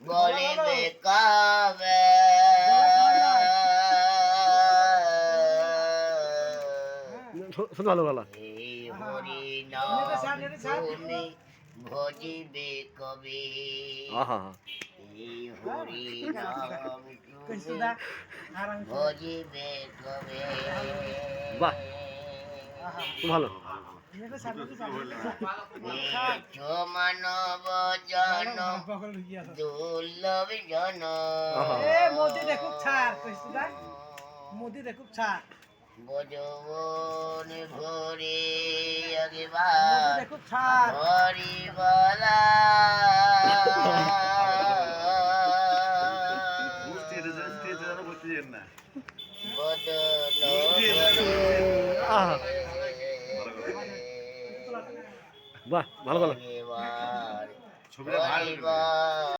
বলিবে কবে শুধু ভালো ভালো এই হরি নাম তুমি ভজিবে কবে আহা এই হরি নাম তুমি ভজিবে কবে বাহ খুব ভালো মানব জন দুর্লভ জন বজবন ভরে একবার হরি বলা বদন আহা বাহ ভালো ভালো হরি বল